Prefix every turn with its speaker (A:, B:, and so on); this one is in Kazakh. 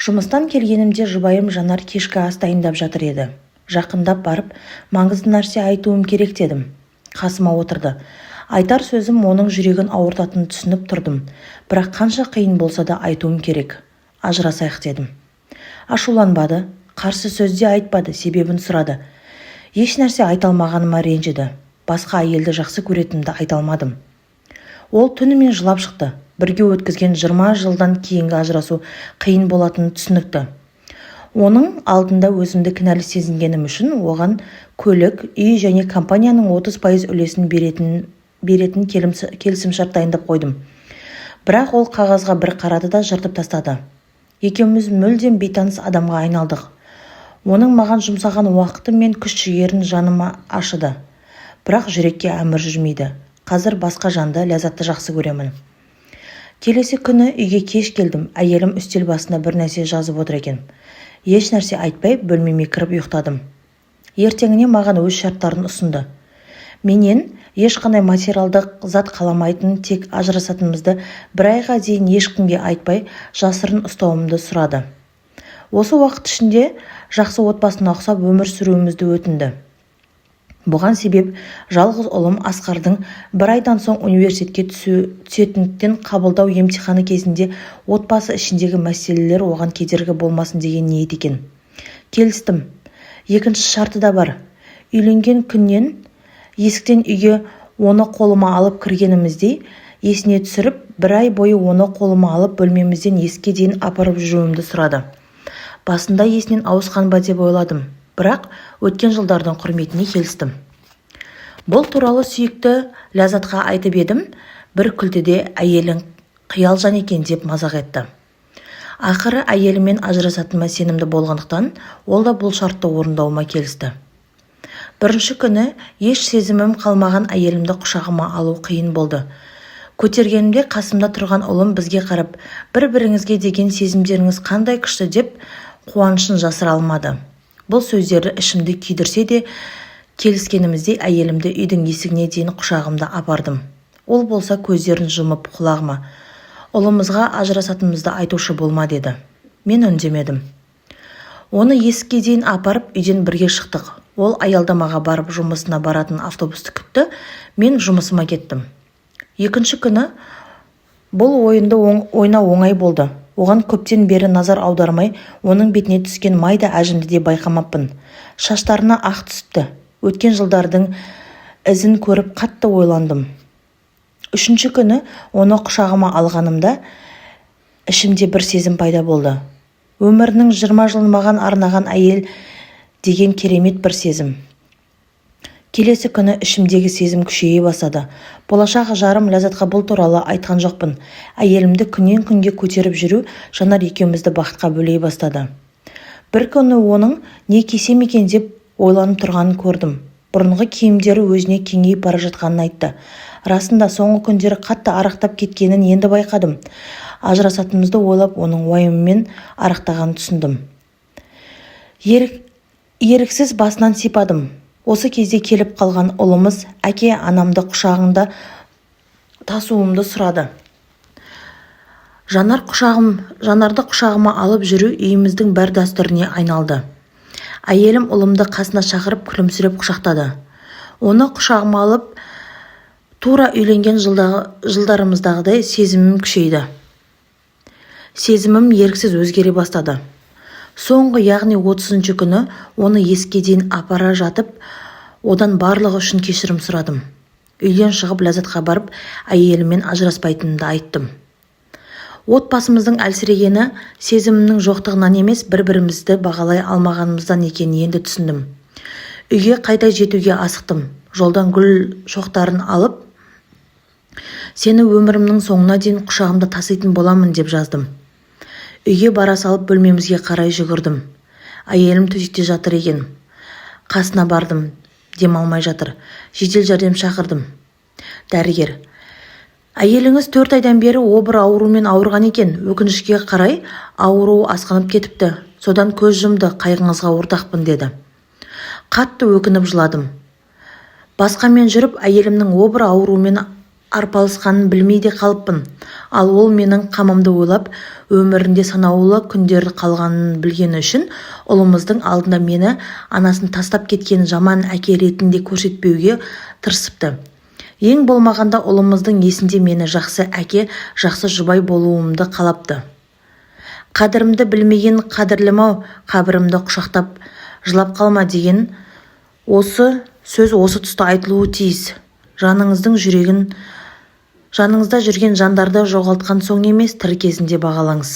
A: Жұмыстан келгенімде жұбайым Жанар кешкі ас дайындап жатыр еді. Жақындап барып, маңызды нәрсе айтуым керек дедім. Қасыма отырды. Айтар сөзім оның жүрегін ауыртатынын түсініп тұрдым. Бірақ қанша қиын болса да айтуым керек. Ажырасайық дедім. Ашуланбады, қарсы сөз де айтпады, себебін сұрады. Еш нәрсе айта алмағаныма ренжіді. Басқа әйелді жақсы көретінімді айта алмадым. Ол түнімен жылап шықты. Бірге өткізген 20 жылдан кейінгі ажырасу қиын болатыны түсінікті. Оның алдында өзімді кінәлі сезінгенім үшін оған көлік, үй және компанияның 30% үлесін беретін келісімшарт дайындап қойдым. Бірақ ол қағазға бір қарады да жыртып тастады. Екеуміз мүлдем бейтаныс адамға айналдық. Оның маған жұмсаған уақыты мен күш-жігерін жаныма ашыды. Бірақ жүрекке әмір жүрмейді. Қазір басқа жанды, ләззатты жақсы көремін. Келесі күні үйге кеш келдім. Әйелім үстел басында бір нәрсе жазып отыр екен. Еш нәрсе айтпай бөлмеме кіріп ұйықтадым. Ертеңіне маған өз шарттарын ұсынды. Менен ешқандай материалдық зат қаламайтын, тек ажырасатынымызды бір айға дейін ешкімге айтпай жасырын ұстауымды сұрады. Осы уақыт ішінде жақсы отбасына ұқсап өмір сүруімізді өтінді. Бұған себеп жалғыз ұлым Асқардың бір айдан соң университетке түсетіндіктен қабылдау емтиханы кезінде отбасы ішіндегі мәселелер оған кедергі болмасын деген ниет екен. Келістім. Екінші шарты да бар. Үйленген күннен есіктен үйге оны қолыма алып кіргеніміздей есіне түсіріп, бір ай бойы оны қолыма алып бөлмемізден есікке дейін апарып жүруімді сұрады. Басында есінен ауысқан ба деп ойладым. Бірақ өткен жылдардың құрметіне келістім. Бұл туралы сүйікті Ләззатқа айтып едім, бір күлді де әйелің қиял жан екен деп мазақ етті. Ақыры әйелімен ажырасатыныма сенімді болғандықтан, ол да бұл шартты орындауыма келісті. Бірінші күні еш сезімім қалмаған әйелімді құшағыма алу қиын болды. Көтергенімде қасымда тұрған ұлым бізге қарап, бір-біріңізге деген сезімдеріңіз қандай күшті деп қуанышын жасыра алмады. Бұл сөздері ішімді күйдірсе де, келіскенімізде әйелімді үйдің есігіне дейін құшағымда апардым. Ол болса көздерін жұмып құлағыма, ұлымызға ажырасатынымызды айтушы болма деді. Мен үндемедім. Оны есікке дейін апарып үйден бірге шықтық. Ол аялдамаға барып жұмысына баратын автобусты күтті, мен жұмысыма кеттім. Екінші күні бұл ойынды ойнау оңай болды. Оған көптен бері назар аудармай, оның бетіне түскен майда әжімді де байқамаппын. Шаштарына ақ түсіпті. Өткен жылдардың ізін көріп қатты ойландым. Үшінші күні оны құшағыма алғанымда ішімде бір сезім пайда болды. Өмірінің 20 жылын маған арнаған әйел деген керемет бір сезім. Келесі күні ішімдегі сезім күшейе бастады. Болашақ жарым Ләззатқа бұл туралы айтқан жоқпын. Әйелімді күннен күнге көтеріп жүру Жанар екеумізді бақытқа бөлей бастады. Бір күні оның не кисем екен деп ойланып тұрғанын көрдім. Бұрынғы киімдері өзіне кеңейіп бара жатқанын айтты. Расында соңғы күндері қатты арықтап кеткенін енді байқадым. Ажырасатынымызды ойлап, оның уайымымен арықтағанын түсіндім. Еріксіз басынан сипадым. Осы кезде келіп қалған ұлымыз әке анамды құшағында тасуымды сұрады. Жанарды құшағыма алып жүру үйіміздің бір дәстүріне айналды. Әйелім ұлымды қасына шақырып күлімсіреп құшақтады. Оны құшағыма алып, тура үйленген жылдарымыздағыдай сезімім күшейді. Сезімім еріксіз өзгере бастады. Соңғы, яғни 30-шы күні оны есікке дейін апара жатып, одан барлығы үшін кешірім сұрадым. Үйден шығып Ләззатқа барып, әйеліммен ажыраспайтынымды айттым. Отбасымыздың әлсірегені сезімімнің жоқтығынан емес, бір-бірімізді бағалай алмағанымыздан екенін енді түсіндім. Үйге қайта жетуге асықтым. Жолдан гүл шоқтарын алып, сені өмірімнің соңына дейін құшағымда таситын боламын деп жаздым. Үйге бара салып бөлмемізге қарай жүгірдім. Әйелім төсекте жатыр екен. Қасына бардым. Демалмай жатыр. Жедел жәрдем шақырдым. Дәрігер: әйеліңіз 4 айдан бері обыр аурумен ауырған екен. Өкінішке қарай ауру асқынып кетіпті. Содан көз жұмды, қайғыңызға ортақпын деді. Қатты өкініп жыладым. Басқамен жүріп, әйелімнің обыр аурумен арпалысқанын білмей де қалыппын. Ал ол менің қамымды ойлап, өмірінде санаулы күндер қалғанын білгені үшін ұлымыздың алдында мені анасын тастап кеткен жаман әке ретінде көрсетпеуге тырысыпты. Ең болмағанда ұлымыздың есінде мені жақсы әке, жақсы жұбай болуымды қалапты. Қадірімді білмеген қадірлім-ау, қабірімді құшақтап жылап қалма деген осы сөз осы тұста айтылуы тиіс. Жаныңызда жүрген жандарды жоғалтқан соң емес, тірі кезінде бағалаңыз.